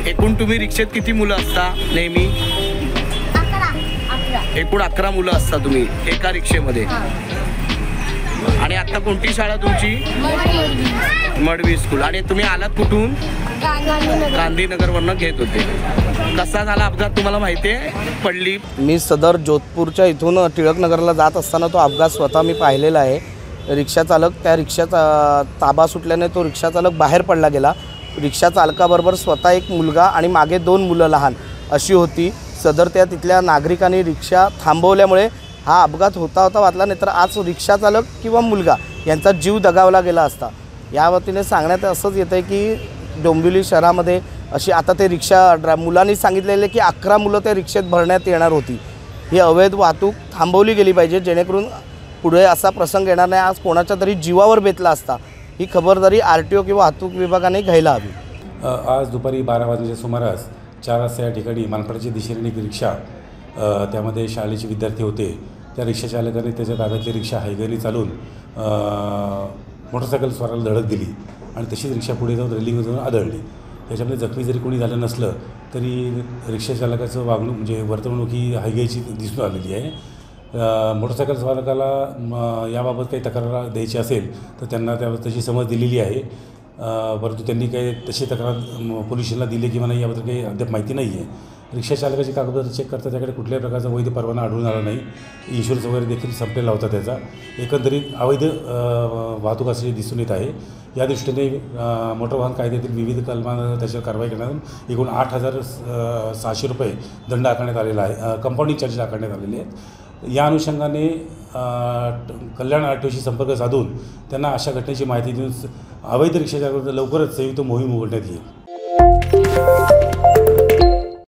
एकूण तुम्ही रिक्षेत किती मुलं असता नेहमी? 11. एकूण 11 मुलं असता तुम्ही एका रिक्षेमध्ये. आणि आता कोणती शाळा तुमची? मडवी स्कूल. आणि तुम्ही आलात कुठून? गांधीनगरवरनं घेत होते. कसा झाला अपघात तुम्हाला माहिती आहे? पडली. मी सदर जोधपूरच्या इथून टिळकनगरला जात असताना तो अपघात स्वतः मी पाहिलेला आहे. रिक्षा चालक त्या रिक्षाचा ताबा सुटल्याने तो रिक्षा चालक बाहेर पडला गेला. रिक्षा चालकाबरोबर स्वतः एक मुलगा आणि मागे 2 मुलं लहान अशी होती. सदर त्या तिथल्या नागरिकांनी रिक्षा थांबवल्यामुळे हा अपघात होता वाचला, नाही तर आज रिक्षा चालक किंवा मुलगा यांचा जीव दगावला गेला असता. या वतीने सांगण्यात असंच येतं आहे की डोंबिवली शहरामध्ये अशी आता ते रिक्षा मुलांनी सांगितलेले की 11 मुलं त्या रिक्षेत भरण्यात येणार होती. ही अवैध वाहतूक थांबवली गेली पाहिजे, जेणेकरून पुढे असा प्रसंग येणार नाही. आज कोणाच्या तरी जीवावर बेतला असता. ही खबरदारी RTO किंवा वाहतूक विभागाने घ्यायला हवी. आज दुपारी 12 वाजेच्या सुमारास 4 वाजता या ठिकाणी मानपाड्याच्या दिशेने एक रिक्षा, त्यामध्ये शाळेचे विद्यार्थी होते. त्या रिक्षा चालकाने त्याच्या ताब्यातली रिक्षा हायवेने चालून मोटरसायकल स्वाराला धडक दिली आणि तशीच रिक्षा पुढे जाऊन रेलिंग जाऊन आदळली. त्याच्यामध्ये जखमी जरी कोणी झालं नसलं तरी रिक्षा चालकाचं वागणूक म्हणजे वर्तवणूक ही हायवेची दिसून आलेली आहे. मोटरसायकल चालकाला याबाबत काही तक्रार द्यायची असेल तर त्यांना त्याची समज दिलेली आहे. परंतु त्यांनी काही तशी तक्रार पोलिसांना दिली किंवा नाही याबद्दल काही अद्याप माहिती नाही आहे. रिक्षा चालकाची कागदपत्र चेक करता त्याकडे कुठल्याही प्रकारचा वैध परवाना आढळून आला नाही. इन्शुरन्स वगैरे देखील संपलेला होता त्याचा. एकंदरीत अवैध वाहतूक असल्याचे दिसून येत आहे. या दृष्टीने मोटर वाहन कायद्यातील विविध कलमांवर त्याच्यावर कारवाई करण्यात एकूण 8,600 रुपये दंड आकारण्यात आलेला आहे. कंपाऊंडिंग चार्जेस आकारण्यात आलेले आहेत. या अनुषंगाने कल्याण RTOशी संपर्क साधून त्यांना अशा घटनेची माहिती देऊन अवैध रिक्षाच्या लवकरच संयुक्त मोहीम उघडण्यात येईल.